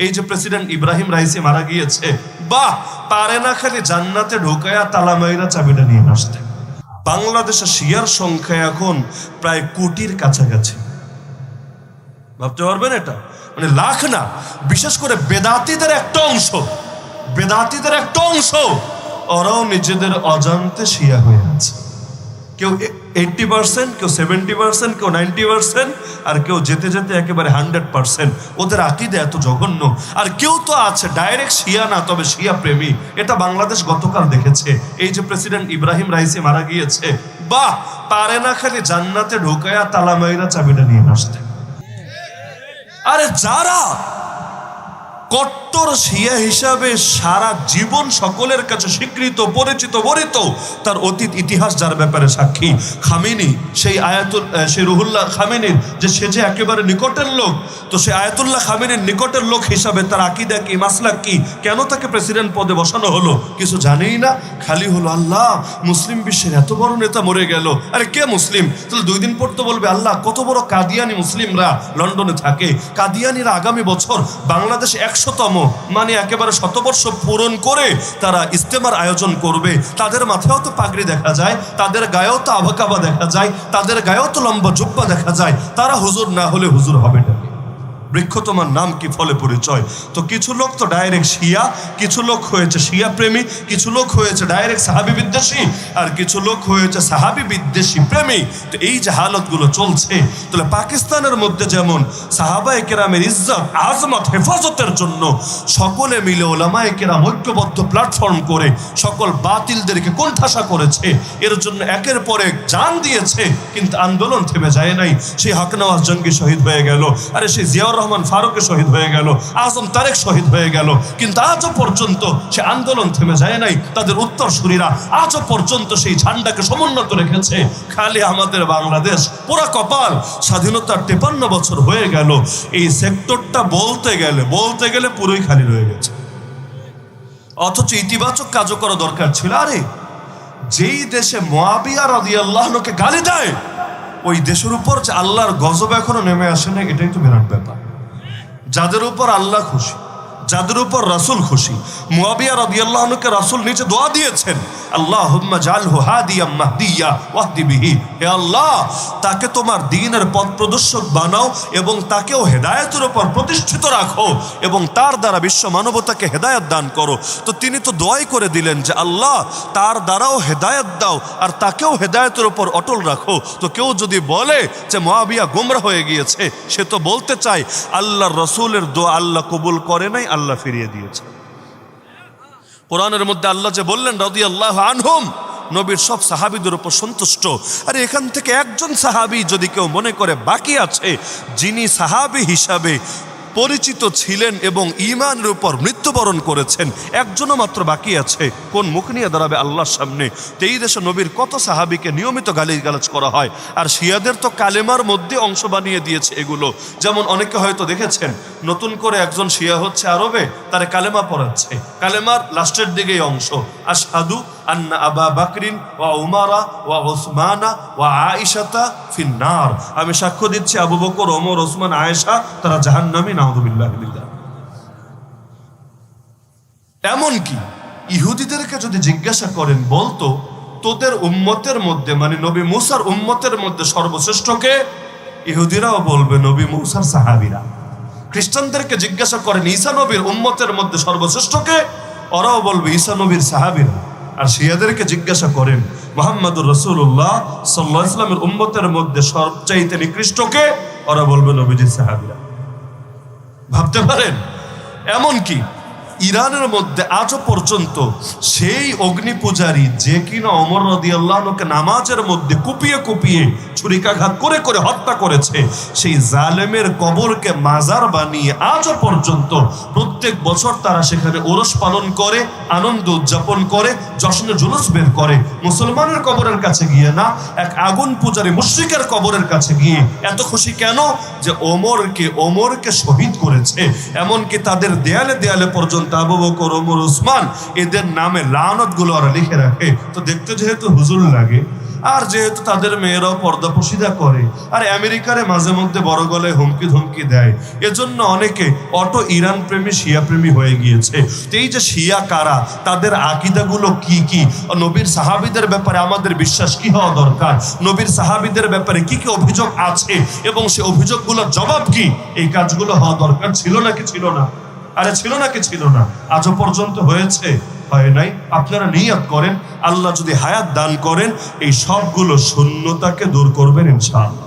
এই যে president Ebrahim Raisi মারা গিয়েছে, বাহ, পারে না খালি জান্নাতে ঢোকায়া তালা মাইরা চাবিটা নিয়ে আসতে। বাংলাদেশে শিয়ার সংখ্যা এখন প্রায় কোটির কাছাকাছি। ভাবতে পারবেন এটা? মানে লাখ না, বিশেষ করে বেদাতীদের একটা অংশ ওরাও নিজেদের অজান্তে শিয়া হয়ে আছে। কেউ 80%, কেউ 70%, কেউ 90%, আর কেউ যেতে যেতে একেবারে 100%। ওদের আকীদা এত জঘন্য। আর কেউ তো আছে ডাইরেক্ট শিয়া না, তবে শিয়া প্রেমী। এটা বাংলাদেশ গতকাল দেখেছে। এই যে প্রেসিডেন্ট ইব্রাহিম রাইসি মারা গিয়েছে, বাহ, পারে না খালি জান্নাতে ঢোকায়া তালা মাইরা চাবিটা নিয়ে আসতে। আরে যারা কট্টর শিয়া হিসাবে সারা জীবন সকলের কাছে স্বীকৃত, পরিচিত, বরিত, তার অতীত ইতিহাস যার ব্যাপারে সাক্ষী, খামেনি, সেই রুহুল্লাহ খামেনির সে যে একেবারে নিকটের লোক, তো সে আয়াতুল্লাহ খামেনির নিকটের লোক হিসাবে তার আকীদা কি, মাসলাক কি, কেন তাকে প্রেসিডেন্ট পদে বসানো হলো কিছু জানেই না। খালি হলো আল্লাহ মুসলিম বিশ্বের এত বড় নেতা মরে গেল। আরে কে মুসলিম? তাহলে 2 দিন পর তো বলবে আল্লাহ কত বড় কাদিয়ানি মুসলিমরা লন্ডনে থাকে। কাদিয়ানিরা আগামী বছর বাংলাদেশ 100তম, মানে একেবারে 100 বর্ষ পূরণ করে তারা ইস্তেমার আয়োজন করবে। তাদের মাথায়ও তো পাগড়ি দেখা যায়, তাদের গায়েও তো আবাকাবা দেখা যায়, তাদের গায়েও তো লম্বা জুব্বা দেখা যায়। তারা হুজুর না হলে হুজুর হবে না। বৃক্ষ তোমার নাম কি, ফলে পরিচয়। তো কিছু লোক তো ডাইরেক্ট শিয়া, কিছু লোক হয়েছে শিয়া প্রেমী, কিছু লোক হয়েছে ডাইরেক্ট সাহাবি বিদ্বেষী, আর কিছু লোক হয়েছে সাহাবি বিদ্বেষী প্রেমী। তো এই যে হালতগুলো চলছে, তাহলে পাকিস্তানের মধ্যে যেমন সাহাবায়ে কেরামের ইজ্জত, আজমত, হেফাজতের জন্য সকলে মিলে ওলামায়ে কেরাম ঐক্যবদ্ধ প্ল্যাটফর্ম করে সকল বাতিলদেরকে কোণঠাসা করেছে। এর জন্য একের পর এক জান দিয়েছে, কিন্তু আন্দোলন থেমে যায় নাই। সেই হক নওয়াজ জঙ্গি শহীদ হয়ে গেল, আরে সেই জিয়াউর রহমান ফারুকে শহীদ হয়ে গেল, আজম তারেক শহীদ হয়ে গেল, কিন্তু আজও পর্যন্ত সে আন্দোলন থেমে যায় নাই। তাদের উত্তরসূরিরা আজও পর্যন্ত সেই ঝান্ডাকে সমুন্নত রেখেছে। খালি আমাদের বাংলাদেশ পুরা কপাল, স্বাধীনতার 53 বছর হয়ে গেল, এই সেক্টরটা বলতে গেলে পুরোই খালি রয়ে গেছে। অথচ ইতিবাচক কাজও করা দরকার ছিল। আরে যেই দেশে মুআবিয়া রাদিয়াল্লাহু আনহুকে গালি দেয়, ওই দেশের উপর যে আল্লাহর গজব এখনো নেমে আসে না, এটাই তো বিরাট ব্যাপার। যাদের উপর আল্লাহ খুশি, যাদের উপর রাসূল খুশি, মুআবিয়া রাদিয়াল্লাহু আনহুকে রাসূল নিচে দোয়া দিয়েছেন, আল্লাহুম্মা জাআলহু হাদিয়াম মাহদিয়া ওয়াহদি বিহি, হে আল্লাহ তাকে তোমার দ্বীনের পথ প্রদর্শক বানাও এবং তাকেও হেদায়েতের উপর প্রতিষ্ঠিত রাখো এবং তার দ্বারা বিশ্ব মানবতাকে হেদায়েত দান করো। তো তিনি তো দোয়াই করে দিলেন যে আল্লাহ তার দ্বারাও হেদায়েত দাও আর তাকেও হেদায়েতের উপর অটল রাখো। তো কেউ যদি বলে যে মুআবিয়া গোমরা হয়ে গিয়েছে, সে তো বলতে চায় আল্লাহর রাসূলের দোয়া আল্লাহ কবুল করে নাই, আল্লাহ ফিরিয়ে দিয়েছে। কোরআনের মধ্যে আল্লাহ যে বললেন রাদিয়াল্লাহু আনহুম, নবীর সব সাহাবীদের উপর সন্তুষ্ট। আরে এখান থেকে একজন সাহাবী যদি কেউ মনে করে বাকি আছে, যিনি সাহাবী হিসাবে পরিচিত ছিলেন এবং ঈমানের উপর মৃত্যুবরণ করেছেন, একজনও মাত্র বাকি আছে, কোন মুখ নিয়ে দাঁড়াবে আল্লাহর সামনে? তো এই দেশে নবীর কত সাহাবীকে নিয়মিত গালিগালাজ করা হয়, আর শিয়াদের তো কালেমার মধ্যে অংশ বানিয়ে দিয়েছে এগুলো। যেমন অনেকে হয়তো দেখেছেন, নতুন করে একজন শিয়া হচ্ছে আরবে, তার কালেমা পড়াচ্ছে, কালেমার লাস্টের দিকেই অংশ আশহাদু আন্না আবা বাকরিন ওয়া উমারা ওয়া উসমানা ওয়া আয়েশাতা ফিন্নার, আমি সাক্ষ্য দিচ্ছি আবু বকর, ওমর, ওসমান, আয়েশা তারা জাহান্নামী, নাউযুবিল্লাহি মিন যালিক। এমনকি ইহুদিদেরকে যদি জিজ্ঞাসা করেন, বলতো তোদের উম্মতের মধ্যে, মানে নবী মুসার উম্মতের মধ্যে সর্বশ্রেষ্ঠ কে? ইহুদিরাও বলবে নবী মুসার সাহাবীরা। খ্রিস্টানদেরকে জিজ্ঞাসা করেন ঈসা নবীর উম্মতের মধ্যে সর্বশ্রেষ্ঠ কে? ওরাও বলবে ঈসা নবীর সাহাবীরা। আর শিয়াদেরকে জিজ্ঞাসা করেন মুহাম্মদুর রাসূলুল্লাহ সাল্লাল্লাহু আলাইহি ওয়াসাল্লামের উম্মতের মধ্যে সবচাইতে নিকৃষ্ট কে? ওরা বলবে নবীজির সাহাবীরা। ভাবতে পারেন? এমনকি ইরানের মধ্যে আজও পর্যন্ত সেই অগ্নি পূজারী যে কিনা ওমর রাদিয়াল্লাহু আনহুকে নামাজের মধ্যে কুপিয়ে কুপিয়ে ছুরিকাঘাত করে করে হত্যা করেছে, সেই জালেমের কবরকে মাজার বানিয়ে আজও পর্যন্ত প্রত্যেক বছর তারা সেখানে ওরস পালন করে, আনন্দ উদযাপন করে, জশ্নে জুলুস বের করে। মুসলমানের কবরের কাছে গিয়ে না, এক আগুন পূজারী মুশরিকের কবরের কাছে গিয়ে এত খুশি কেন? যে ওমরকে শহীদ করেছে। এমনকি তাদের দেয়ালে দেয়ালে পর্যন্ত আবু বকর, ওমর, ওসমান এদের নামে লানত গুলো ওরা লিখে রাখে। তো দেখতে যেহেতু হুজুর লাগে, আর যেহেতু তাদের মেয়েরাও পর্দা পশিদা করে, আর আমেরিকারে মাঝে মধ্যে বড় গলায় হুমকি ধমকি দেয়, এজন্য অনেকে অটো ইরান প্রেমী শিয়া প্রেমী হয়ে গিয়েছে। তো এই যে শিয়া কারা, তাদের আকীদাগুলো কি কি, নবীর সাহাবীদের ব্যাপারে আমাদের বিশ্বাস কি হওয়া দরকার, নবীর সাহাবীদের ব্যাপারে কি কি অভিযোগ আছে এবং সে অভিযোগগুলোর জবাব কি, এই কাজগুলো হওয়া দরকার ছিল নাকি ছিল না? আরে ছিল নাকি ছিল না? আজও পর্যন্ত হয়েছে? হয় নাই। আপনারা নিয়ত করেন, আল্লাহ যদি হায়াত দান করেন এই সবগুলো শূন্যতাকে দূর করবেন ইনশাআল্লাহ।